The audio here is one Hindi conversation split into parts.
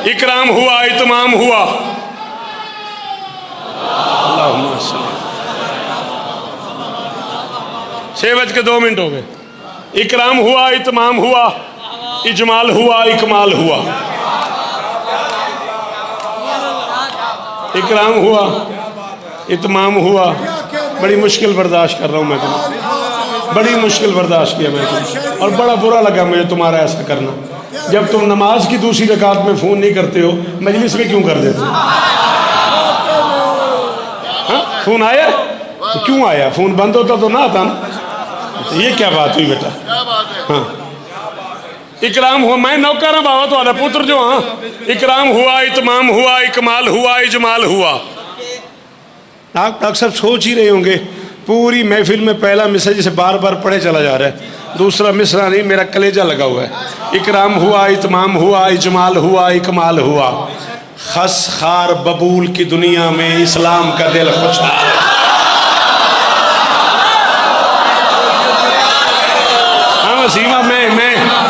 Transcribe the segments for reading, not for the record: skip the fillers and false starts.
इकराम हुआ, इत्माम हुआ। 6:02 हो गए। इकराम हुआ, इत्माम हुआ, इजमाल हुआ, इकमाल हुआ। इकराम हुआ, इत्माम हुआ। बड़ी मुश्किल बर्दाश्त कर रहा हूँ मैं तुम्हें, बड़ी मुश्किल बर्दाश्त किया मैं तुम्हें, और बड़ा बुरा लगा मुझे तुम्हारा ऐसा करना। जब तुम नमाज की दूसरी रकात में फ़ोन नहीं करते हो, मजलिस में क्यों कर देते हो? हाँ, फ़ोन आया तो क्यों आया? फ़ोन बंद होता तो ना आता ना। तो ये क्या बात हुई बेटा? हाँ, इकराम हुआ। मैं नौकर हूँ बाबा, तो पुत्र जो। हाँ, इकराम हुआ, इत्माम हुआ, इकमाल हुआ, इजमाल हुआ। आप अक्सर सोच ही रहे होंगे, पूरी महफिल में पहला मिसरा जिसे बार बार पढ़े चला जा रहा है, दूसरा मिसरा नहीं, मेरा कलेजा लगा हुआ है। इकराम हुआ, इत्माम हुआ, इजमाल हुआ, इकमाल हुआ। खस खार बबूल की दुनिया में इस्लाम का दिल खुशहाल। हाँ वसीमा,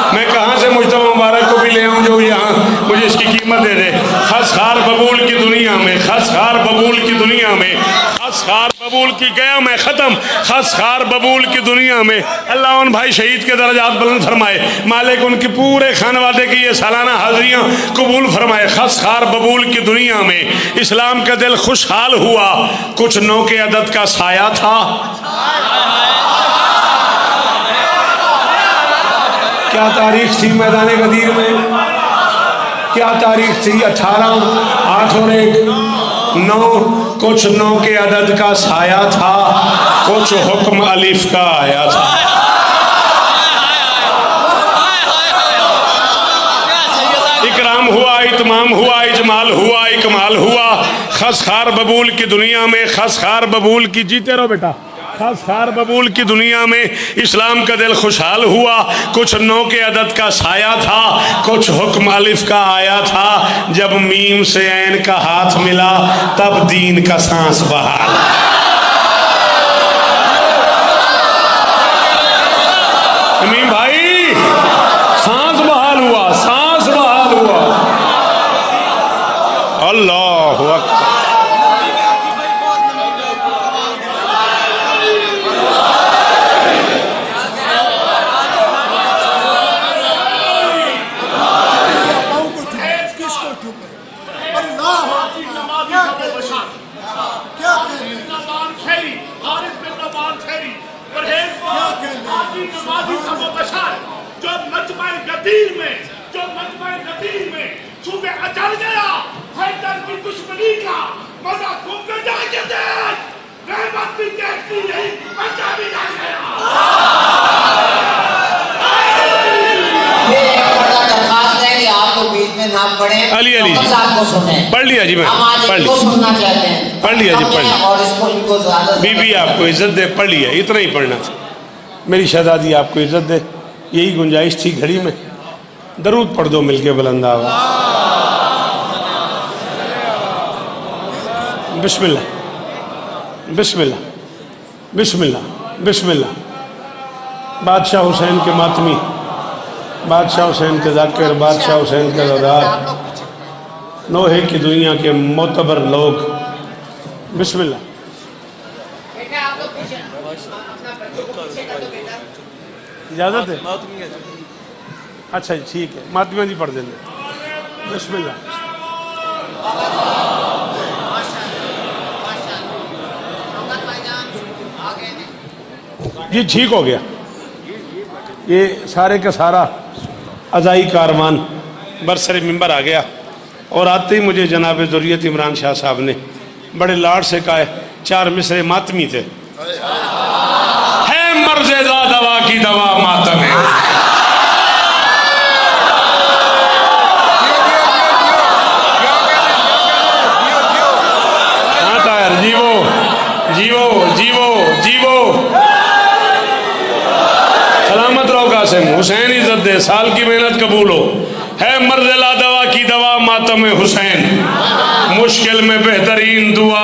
मैं कहाँ से मुज्तबा मुबारक को भी ले आऊँ जो यहाँ मुझे इसकी कीमत दे दे। खस खार बबूल की दुनिया में, खस खार बबूल की दुनिया में, खस खार बबूल की गया मैं ख़त्म, खस खार बबूल की दुनिया में। अल्लाह उन भाई शहीद के दर्जात बुलंद फरमाए, मालिक उनके पूरे खानवादे की ये सालाना हाज़िरियाँ कबूल फरमाए। खस खार बबूल की दुनिया में इस्लाम का दिल खुशहाल हुआ। कुछ नौ के अदद का साया था। क्या तारीख थी मैदान गदीर में? क्या तारीख थी? 18, 8 और 1, 9। कुछ 9 के अदद का साया था, कुछ हुक्म अलिफ का आया था। इकराम हुआ, इत्माम हुआ, इजमाल हुआ, इकमाल हुआ। खसखार बबूल की दुनिया में, खसखार बबूल की, जीते रहो बेटा, खसखार बबूल की दुनिया में इस्लाम का दिल खुशहाल हुआ। कुछ 9 के अदद का साया था, कुछ हुक्म अलिफ का आया था। जब मीम से ऐन का हाथ मिला, तब दीन का सांस बहाल। मीम भाई, सांस बहाल हुआ, सांस बहाल हुआ। अल्लाहु अकबर। अली अली पढ़ लिया जी, मैं पढ़ लिया, पढ़ लिया जी, पढ़ लिया। बीबी आपको इज्जत दे, पढ़ लिया, इतना ही पढ़ना था। मेरी शहजादी आपको इज्जत दे, यही गुंजाइश थी घड़ी में। दरूद पढ़ दो मिलके बुलंद आवाज़। बिस्मिल्लाह, बिस्मिल्लाह, बिस्मिल्लाह, बिस्मिल्लाह। बादशाह हुसैन के मातमी, बादशाह हुसैन के ज़ाकिर, बादशाह हुसैन के ज़ादात, नोहे की दुनिया के मोतबर लोग। बिस्मिल्लाह। इजाज़त है? अच्छा जी, ठीक है, मातमी जी पढ़ देंगे। बिस्मिल्लाह। जी ठीक हो गया। ये सारे का सारा अज़ाई कारवान बरसरे मिंबर आ गया, और आते ही मुझे जनाब ज़ुर्रियत इमरान शाह साहब ने बड़े लाड से कहा, 4 मिसरे मातमी थे। है मर्ज़ेज़ा दवा की दवा मातम है। हाँ तायर, जीवो जीवो जीवो जीवो, सलामत रहो कासिम। हुसैन इज्जत दे, साल की मेहनत कबूल हो। है मर्ज़ेला दवा की दवा मातम हुसैन, मुश्किल में बेहतरीन दुआ।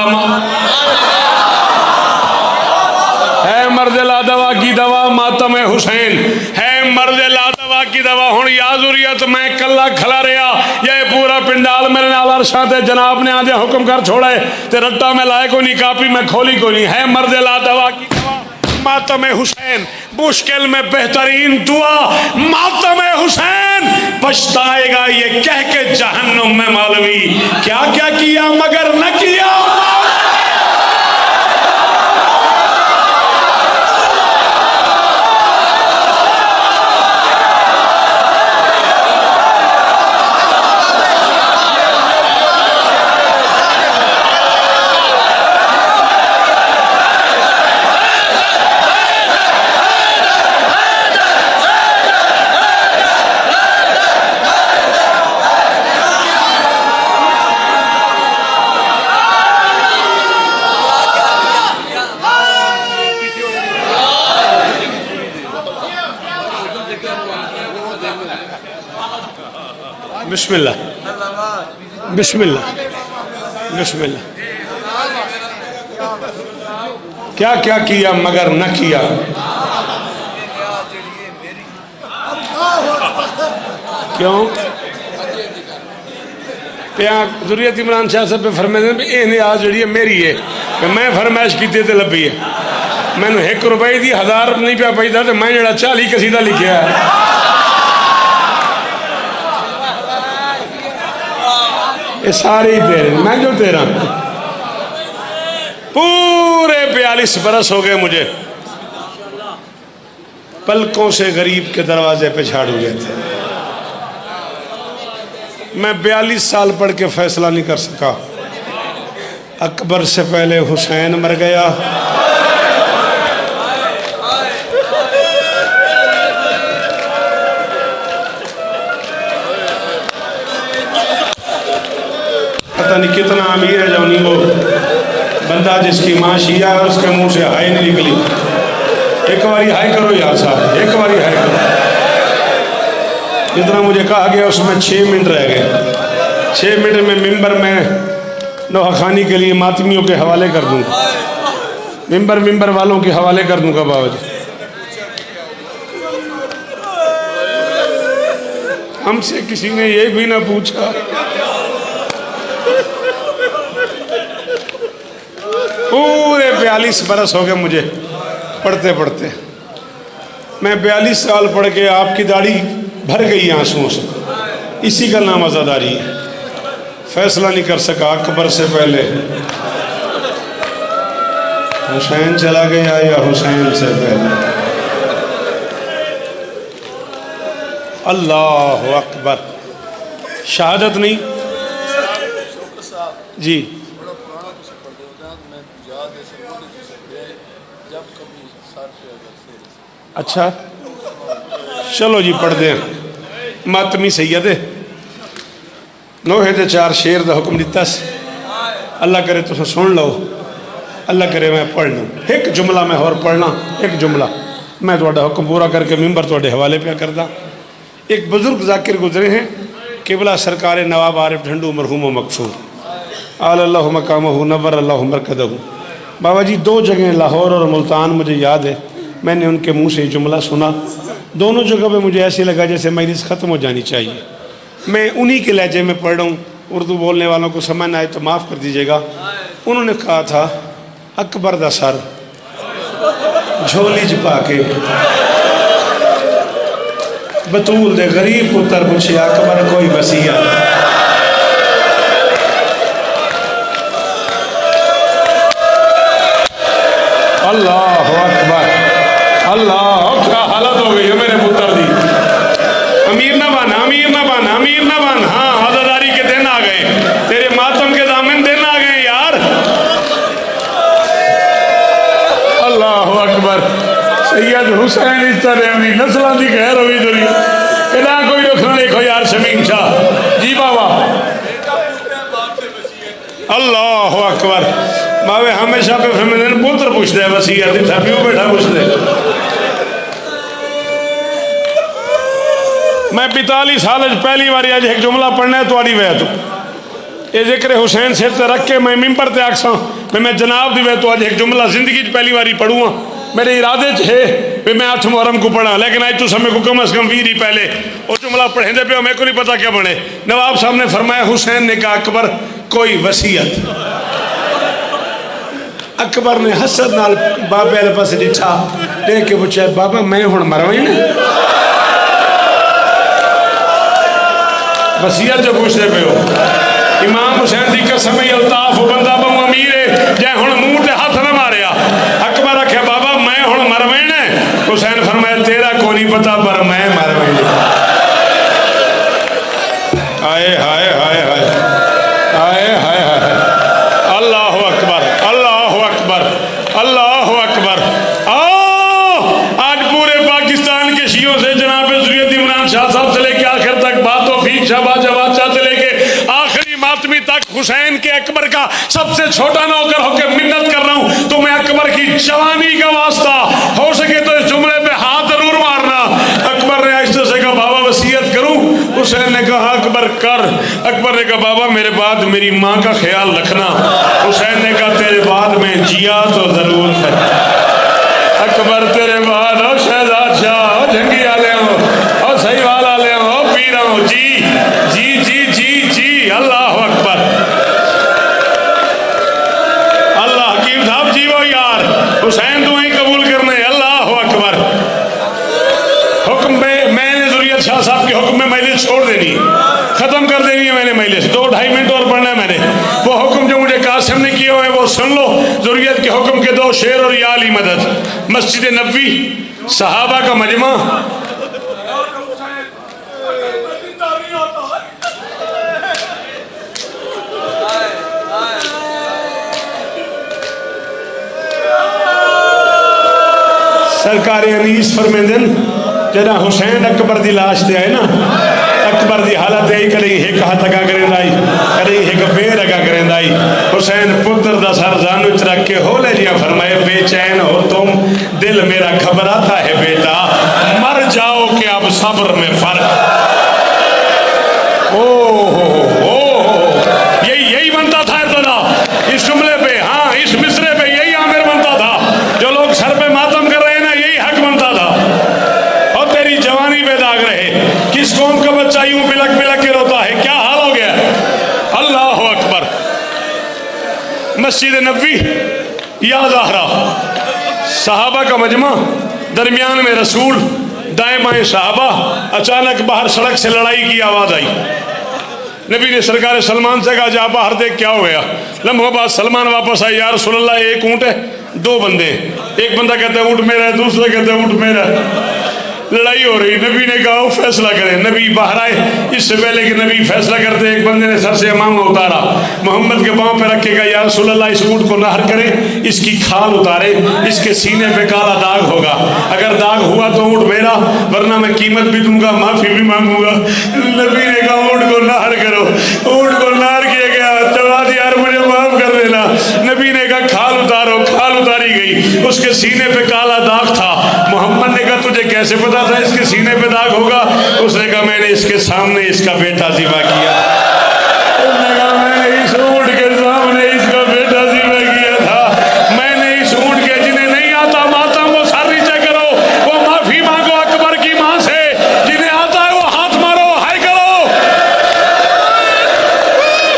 है मर्ज़ेला दवा की दवा मातम हुसैन, है मर्ज़ेला दवा की दवा। हुण या ज़ुर्रियत मैं कला खला रहा, ये पूरा पिंडाल मेरे नाल अरशा ते जनाब ने आदे हुक्म कर छोड़ा है ते रट्टा में लाए को नहीं, कापी में खोली को नहीं है। मर्द ला दवा की दवा मातम हुसैन, मुश्किल में बेहतरीन दुआ मातम हुसैन। पछताएगा ये कह के जहन्नुम में मौलवी क्या क्या किया मगर न किया। बिस्मिल्लाह बिस्मिल्लाह बिस्मिल्लाह। क्या क्या किया मगर न किया। क्यों पिया ज़ुर्रियत इमरान शाह साहब पे फरमाते इन्हें आज जी मेरी है कि मैं फरमाइश की तो लभी है। मैंने ₹1 की 1000 नहीं पिया पैदा तो मैं जरा 40 कसीदा लिखा है। ये सारे ही तेरे, मैं जो तेरा। पूरे 42 बरस हो गए मुझे, पलकों से गरीब के दरवाजे पे झाड़ हुए थे। मैं 42 साल पढ़ के फैसला नहीं कर सका। अकबर से पहले हुसैन मर गया, पता नहीं कितना अमीर है जो नहीं वो बंदा जिसकी माँ शिया है उसके मुंह से हाय नहीं निकली। एक बारी हाय करो यार साहब, एक बारी हाय करो। जितना मुझे कहा गया उसमें 6 मिनट रह गए। 6 मिनट में मिंबर में नौखानी के लिए मातमियों के हवाले कर दूंगा, मिंबर वालों के हवाले कर दूंगा। बाबा जी हमसे किसी ने ये भी ना पूछा पूरे 42 बरस हो गए मुझे पढ़ते पढ़ते। मैं 42 साल पढ़ के आपकी दाढ़ी भर गई आंसुओं से। इसी का नाम आज़ादारी है। फैसला नहीं कर सका अकबर से पहले हुसैन चला गया या हुसैन से पहले। अल्लाह अकबर। शहादत नहीं जी। अच्छा चलो जी पढ़ते हैं। मातमी सैयद नोहे दे 4 शेर का हुक्म दिता। अल्लाह करे तुम सुन लो, अल्लाह करे मैं पढ़ लूँ। एक जुमला मैं और पढ़ना, एक जुमला मैं थोड़ा हुक्म पूरा करके मिंबर थोड़े हवाले पे करदा। एक बुजुर्ग जाकिर गुजरे हैं, किबला सरकार नवाब आरिफ ढंडू मरहूम मकसूर अल्लाह मकामहू नव्वर अल्लाह मरकदहू। बाबा जी 2 जगह लाहौर और मुल्तान मुझे याद है, मैंने उनके मुंह से जुमला सुना। दोनों जगह पे मुझे ऐसे लगा जैसे मजलिस ख़त्म हो जानी चाहिए। मैं उन्हीं के लहजे में पढ़ रहा हूँ, उर्दू बोलने वालों को समझ ना आए तो माफ़ कर दीजिएगा। उन्होंने कहा था अकबर दा सर झोली च पा के बतूल दे गरीब पुत्र पूछे अकबर कोई वसीया। अल्लाह अकबर। अल्लाह क्या हालत हो गई है मेरे पुत्र दी। अमीर ना बन, अमीर ना बन, अमीर ना बन। हाँ आज़ादारी के दिन आ गए, तेरे मातम के दामन दिन आ गए यार। अल्लाह अकबर। सैयद हुसैन इस तरह नस्लों की खैर हुई दुरी इना कोई रखना देखो यार। शमीम शाह जी बाबा। अल्लाह अकबर। बाबे हमेशा पे फरमाते पुत्र पूछते हैं वसीयत, इतना प्यो बैठा पूछते। मैं 45 साल पहली बार अज एक जुमला पढ़ना है थोड़ी वह तो ये जिक्र हुसैन सिर ते रख के मैं मिंबर ते आखसा मैं जनाब दी वह तो अज एक जुमला जिंदगी पहली बारी पढ़ूँ। मेरे इरादे है भी मैं 8 मुहर्रम को पढ़ा, लेकिन आज तो समय को कम अज़ कम 20 ही पहले वो जुमला पढ़ेंदे पे मेरे को नहीं पता क्या बने। नवाब साहब ने फरमाया, हुसैन ने कहा अकबर कोई वसीयत। अकबर ने हसद नाल बाबे वाले पास डिठा, देख के पूछा, बाबा मैं हुण मरवा ही ना? वसीयत जो पूछते पे हो, इमाम हुसैन की कसम अल्ताफ बंदा बहु अमीर है, जै हुण मुंह ते हाथ न मारिया। अकबर आख्या, बाबा मैं हुण मर वैना। हुसैन फरमाया, तेरा को नहीं पता पर मैं मर वैना। हाय हाय हाय हाय हाय हाय हाय, अल्लाह अकबर अल्लाह अकबर अल्लाह अकबर। आओ आज पूरे पाकिस्तान के शियों से जनाब ज़ुर्रियत इमरान शाह साहब से लेके आखिर तक बात तौफीक शाहबाज जवाद शाह से लेके आखिरी मातमी तक हुसैन के अकबर का सबसे छोटा नौकर होकर मिन्नत कर रहा हूं। तो मैं अकबर की जवानी का वास्ता हो सके तो इस जुमले पे हाथ जरूर मारना। अकबर ने आहिस्ते से कहा, बाबा वसीयत करूं? हुसैन ने कहा, अकबर कर। अकबर ने कहा, बाबा मेरे बाद मेरी माँ का ख्याल रखना। हुसैन ने कहा, तेरे बाद में जिया तो जरूर है। अकबर तेरे बाद हो शहजाद शाह, जंगी आले हो और सही वाल आले हो, पीर हो, जी जी जी जी जी, अल्लाह अकबर। अल्लाह हकीम साहब जीवो यार, हुसैन दुआएं कबूल करने, अल्लाह अकबर। हुक्म में मैंने ज़ुर्रियत शाह साहब के हुक्म में मजलिस छोड़ देनी, खत्म कर देनी है मैंने मजलिस। 2-2.5 मिनट और पढ़ना है मैंने। वो हुक्म जो मुझे कासिम ने किए हुए वो सुन लो। ज़ुर्रियत के हुक्म के 2 शेर और या अली मदद। मस्जिद नबवी, सहाबा का मजमा, सरकार अनीस फरमेंदन जरा हुसैन अकबर की लाश ते आए ना, अकबर की हालत यही करें एक हाथ अगा करें आई, करें एक बेर अगा करें आई। हुसैन पुत्र का सर जान च रख के होले जिया फरमाए, बेचैन हो तुम, दिल मेरा घबराता है बेटा, मर जाओ कि अब सब्र में फर्क। ओ यही यही बनता था इब्तदा इस जुमले पे, हाँ इस मिसरे पे यही आमिर बनता था। जो लोग सर पे मातम कर रहे हैं ना, यही हक बनता था। और तेरी जवानी पे दाग रहे, किस कौम का बच्चा यूं बिलक बिलक के रोता है, क्या हाल हो गया? अल्लाह अकबर। मस्जिद नबवी या ज़हरा, सहाबा का मजमा, दरमियान में रसूल, दाएं बाएं सहाबा। अचानक बाहर सड़क से लड़ाई की आवाज़ आई। नबी ने सरकार सलमान से कहा, जा बाहर देख क्या हो गया। लम्हों बाद सलमान वापस आए, या रसूलल्लाह एक ऊँट है, 2 बंदे, एक बंदा कहता है ऊँट मेरा है, दूसरा कहता है ऊँट मेरा है। लड़ाई हो रही। नबी ने कहा फैसला करें। नबी बाहर आए, इससे पहले कि नबी फैसला करते एक बंदे ने सर से इमामा उतारा, मोहम्मद के पाँव पे रखेगा, या रसूलल्लाह इस ऊँट को नहर करें, इसकी खाल उतारे, इसके सीने पे काला दाग होगा, अगर दाग हुआ तो ऊँट मेरा, वरना मैं कीमत भी दूंगा, माफी भी मांगूंगा। नबी ने कहा ऊँट को नहर करो। ऊँट को नहर किया गया। जवाब यार मुझे माफ कर देना। नबी ने कहा खाल उतारो, खाल उतारी गई, उसके सीने पे काला दाग था। मोहम्मद ने कहा तुझे कैसे पता था इसके सीने पे दाग होगा? उसने कहा मैंने इसके सामने इसका बेटा ज़िबा किया। उसने कहा मैंने इस ऊँट के सामने इसका बेटा ज़िबा किया था। मैंने इस ऊँट के, जिन्हें नहीं आता मातम वो सर नीचे करो, वो माफी मांगो अकबर की माँ से, जिन्हें आता है वो हाथ मारो, हाय करो।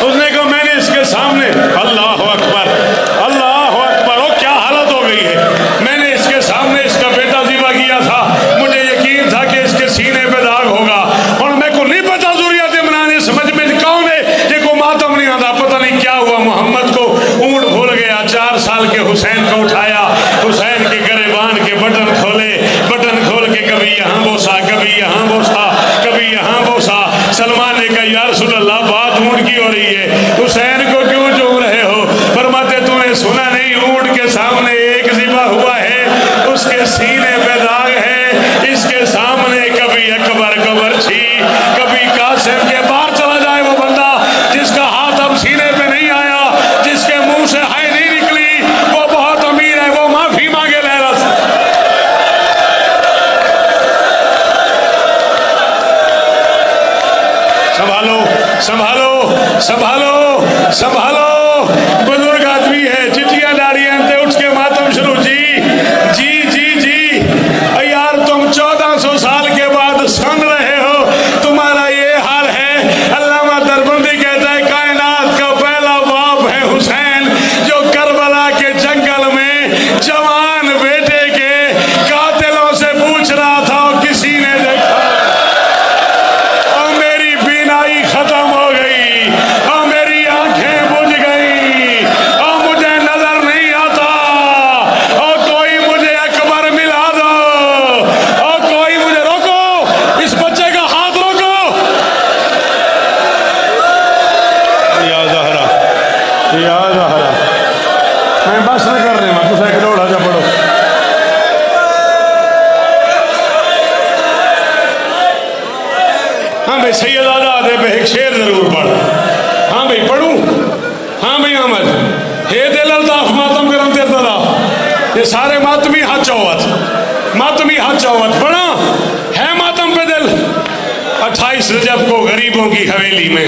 उसने कहा मैंने इसके सामने, अल्लाह अकबर अल्लाह अकबर, वो क्या हालत हो गई है। मैंने इसके सामने इसका बेटा ज़िबा किया था, मुझे यकीन था कि इसके सीने पे दाग होगा। और मेरे को नहीं पता ज़ुर्रियत इमरान समझ में कौन है, ये को मातम नहीं आता, पता नहीं क्या हुआ। मोहम्मद को ऊँट भूल गया। 4 साल के हुसैन को उठाया, हुसैन के गरेबान के बटन खोले, बटन खोल के कभी यहाँ बोसा, कभी यहाँ बोसा, कभी यहाँ बोसा। सलमान ने कहा या रसूलल्लाह बात ऊँट की हो रही है, हुसैन को क्यों चूम रहे हो? फरमाते तूने सुना नहीं, ऊँट के सामने एक ज़िबा हुआ है, उसके सीने पे दाग है, इसके सामने कभी अकबर को बर्छी, कभी कासिम के बाहर चला जाए वो बंदा जिसका हाथ अब सीने पे नहीं आया, जिसके मुंह से हाय नहीं निकली, वो बहुत अमीर है, वो माफी मांगे लहरा से। संभालो संभालो संभालो संभालो, बुजुर्ग आदमी है, चिट्ठियां डालियां उठ के मातम शुरू। जी जी याद आ रहा मैं बस न कर रहा तुम एक दौड़ा जा पढ़ो। हाँ भाई सैयद आदा दे पे एक शेर जरूर पढ़। हाँ भाई पढ़ू। हाँ भाई अहमद हे दिल अल्ताफ मातम करम तेरा दा ये सारे मातमी हाथ चौवत मातमी हाथ चौवत पढ़ा है मातम पे दिल 28 रजब को गरीबों की हवेली में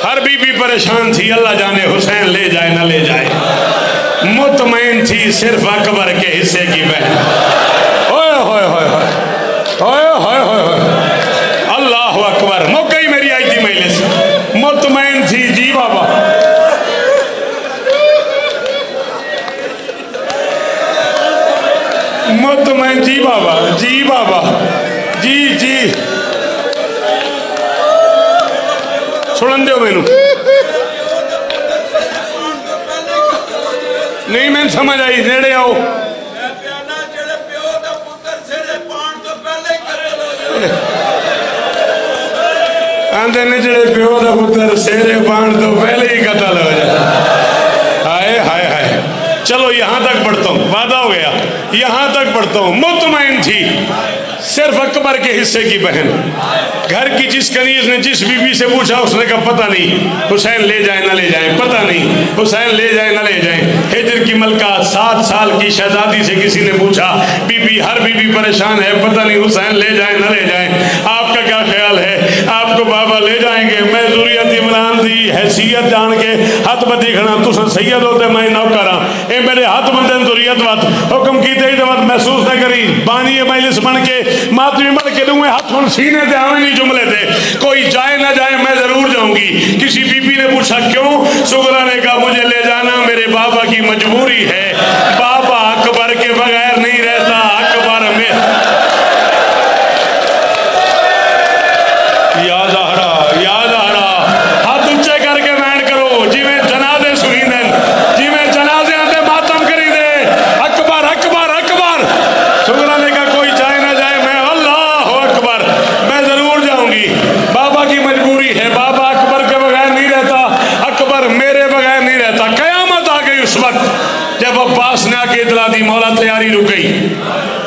हर बीबी परेशान थी अल्लाह जाने हुसैन ले जाए न ले जाए मुतमईन थी सिर्फ अकबर के हिस्से की बहन। ओए होए होए होए होए होए होए अल्लाह अकबर मौका ही मेरी आई थी मजलिस मुतमईन थी जी बाबा। मुतमईन जी बाबा जी बाबा जी जी सुन दो मैनू नहीं मैं समझ आई नेड़े आओ। आंदे ने जेड़े प्यो का पुत्र सेरे पाण तो पहले ही कतल हो जाए। हाय हाय हाय चलो यहाँ तक पढ़ता हूँ वादा हो गया यहाँ तक पढ़ता हूँ। मुतमईन थी सिर्फ अकबर के हिस्से की बहन। घर की जिस कनीज ने जिस बीबी से पूछा उसने कहा पता नहीं हुसैन ले जाए ना ले जाए पता नहीं हुसैन ले जाए ना ले जाए। हिजर की मलका 7 साल की शहजादी से किसी ने पूछा बीबी हर बीबी परेशान है पता नहीं हुसैन ले जाए ना ले जाए आपका क्या ख्याल है आपको बाबा ले जाएंगे। मैं ज़ुरियत इमरान दी हैसियत जान के हथ बदी खड़ा तुस सैयद होते मैं नौकर हाँ ये मेरे हथ बंदे ज़ुरियत वत हुक्म कीते ही वत महसूस न करी बानी मजलिस बन के मातमी बन के दूंगे हाथ हम सीने थे आवे नहीं जुमले थे कोई जाए ना जाए मैं जरूर जाऊंगी। किसी बीबी ने पूछा क्यों सुगरा ने कहा मुझे ले जाना मेरे बाबा की मजबूरी है बाबा अकबर के बगैर नहीं रहता अकबर में याद आ रहा हाथ ऊंचे करके बैठ करो जिमें जनाजे सुहींदन जिमें जनाजे आते मातम करी दे अकबर अकबर अकबर। सुगरा ने कहा कोई जाए ना जाए मैं अल्लाह अकबर मैं जरूर जाऊंगी बाबा की मजबूरी है बाबा अकबर के बगैर नहीं रहता अकबर मेरे बगैर नहीं रहता। कयामत आ गई उस वक्त जब अब्बास ने आके इतला दी मौला तैयारी रुक गई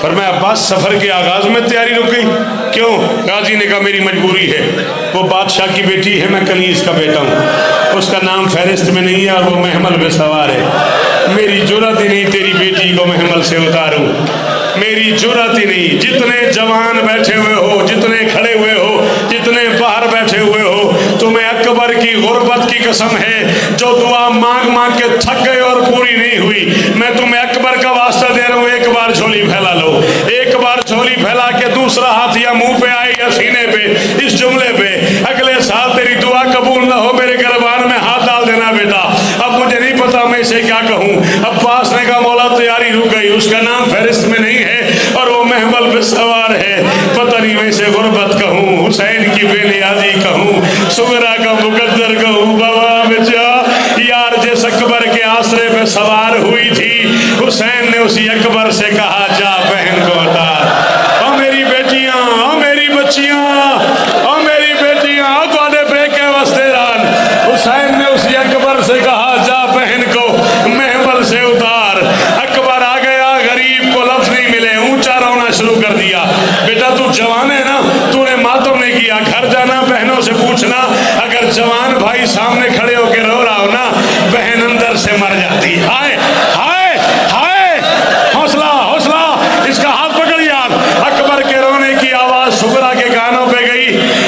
फरमाया अब्बास सफर के आगाज में तैयारी रुक गई क्यों। गाजी ने कहा मेरी मजबूरी है वो बादशाह की बेटी है मैं कनीज का बेटा हूँ उसका नाम फहरिस्त में नहीं है और वो महमल में सवार है मेरी जुर्रत ही नहीं तेरी बेटी को महमल से उतारूं मेरी जुर्रत ही नहीं। जितने जवान बैठे हुए हो जितने खड़े हुए हो जितने बाहर बैठे हुए हो तुम्हें अकबर की गुर्बत की कसम है जो दुआ मांग मांग के थक गए और पूरी नहीं हुई मैं तुम्हें अकबर का वास्ता दे रहा हूँ एक बार झोली फैला लो एक बार झोली फैला के दूसरा हाथ या मुंह पे आए या सीने पे इस जुमले पे अगले साल तेरी दुआ कबूल ना हो मेरे गिरबान में हाथ डाल देना बेटा। अब मुझे नहीं पता मैं इसे क्या कहूँ। अब्बास ने कहा मौला तैयारी रुक गई उसका नाम फहरिस्त में नहीं है और वो महमल पे सवार है पता नहीं मैं इसे गुर्बत कहूँ हुसैन की बेनियाजी कहूँ सुगरा का मुकद्दर कहूँ बाबा बेचा यार जिस अकबर के आसरे पे सवार हुई थी हुसैन ने उसी अकबर से कहा जा बहन को उतार और मेरी बेटियां और मेरी बच्चियां और मेरी बेटियां तुम्हारे बेके वस्ते रान हुसैन ने उसी अकबर से कहा जा बहन को महमल से उतार। अकबर आ गया गरीब को लफ्ज नहीं मिले ऊंचा रोना शुरू कर दिया बेटा तू जवान है ना तूने मातम नहीं किया घर जाना बहनों से पूछना अगर जवान भाई सामने खड़े होकर रो रहा हो ना बहन अंदर से मर जाती। हाय हाय हाय हौसला हौसला इसका हाथ पकड़ यार। अकबर के रोने की आवाज सुगरा के कानों पे गई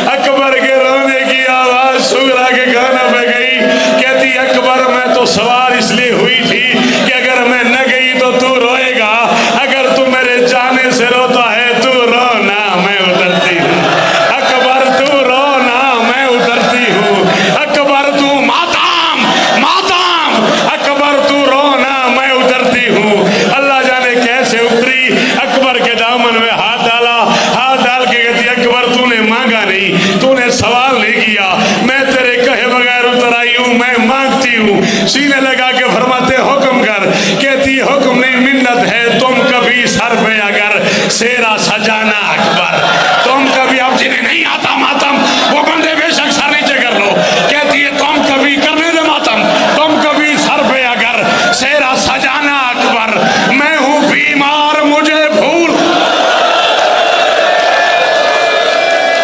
अकबर के रोने की आवाज सुगरा के कानों पे गई कहती अकबर मैं तो सवार इसलिए हुई थी कि अगर मैं न गई तो तू रोएगा अगर तू मेरे जाने से रोता है तू रो ना मैं उतरती हूँ अकबर तू रो ना मैं उतरती हूँ अकबर तू मातम मातम अकबर तू रो ना मैं उतरती हूँ। अल्लाह जाने कैसे उतरी अकबर के दामन में हाथ डाला हाथ डाल के कहती अकबर तूने मांगा नहीं तूने सवाल नहीं किया मैं तेरे कहे बगैर उतर आई हूँ मैं मांगती हूँ। सीने लगा के फरमाते हुक्म कर कहती हुक्म नहीं मिन्नत है तुम कभी सर पे अगर सेरा सजाना अकबर तुम कभी अब जिन्हें नहीं आता मातम वो बंदे बेशक सर नीचे कर लो कहती है तुम कभी करने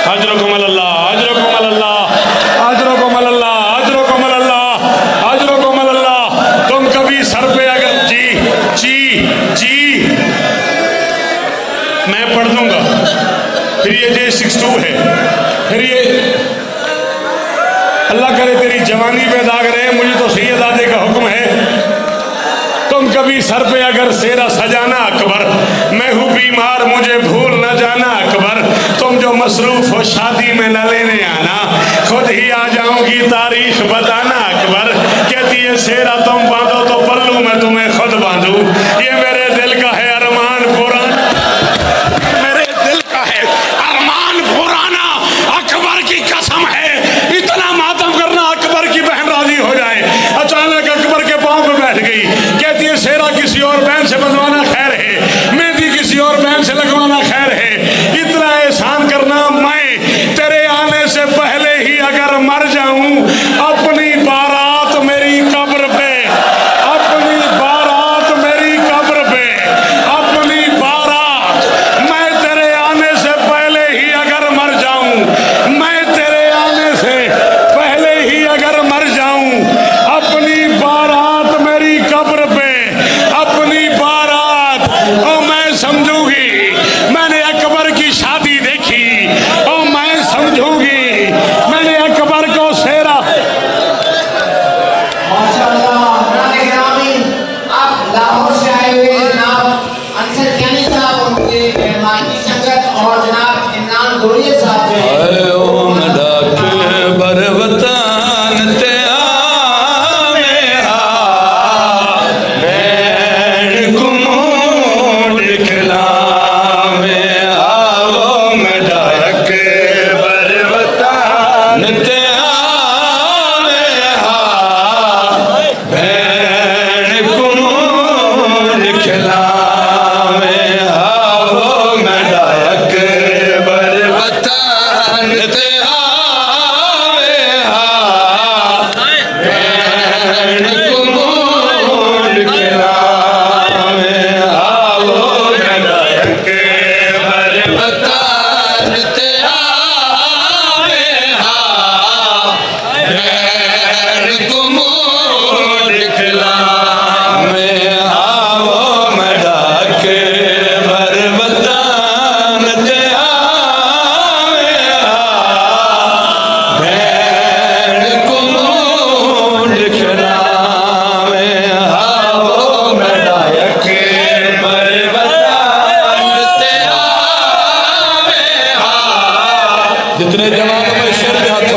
अजरकुम अल्लाह, अजरकुम अल्लाह, अजरकुम अल्लाह, अजरकुम अल्लाह, अजरकुम अल्लाह। तुम कभी सर पे अगर जी जी जी मैं पढ़ दूंगा, फिर ये J62 है, फिर ये अल्लाह करे तेरी जवानी पे दाग रहे, मुझे तो सैयदादे का हुक्म है। तुम कभी सर पे अगर सेरा सजाना अकबर, मैं हूँ बीमार मुझे भूल न जाना अकबर। तुम जो मसरूफ हो शादी में न लेने आना, खुद ही आ जाऊंगी तारीख बताना अकबर। कहती है सेरा तुम बांधो तो पल्लू मैं तुम्हें खुद बांधू, ये मेरे दिल का है अरमान पुराना, मेरे दिल का है अरमान पुराना। अकबर की कसम है इतना मातम करना अकबर की बहन राजी हो जाए। अचानक अकबर के पांव पे बैठ गई, कहती है सेरा किसी और बहन से बंधवाना खैर है, मेहंदी किसी और बहन से लगवाना खैर है, इतना एहसान करना मैं तेरे आने से पहले ही अगर मर जाऊं, अपनी बारात मेरी कब्र पे, अपनी बारात मेरी कब्र पे, अपनी बारात मैं तेरे आने से पहले ही अगर मर जाऊं, मैं तेरे आने से पहले ही अगर मर जाऊं, अपनी बारात मेरी कब्र पे, अपनी बारात और मैं समझूंगी मैंने अकबर की शादी देखी, और मैं समझूंगी मैंने अकबर को सेरा। माशाअल्लाह, आप लाहौर से आए हुए जनाब अंसर कैनी साहब, उनके मेहमान की संगत, और जनाब इमरान गोरिया साहब जो हैं। जितने जवान में सिर पे हाथ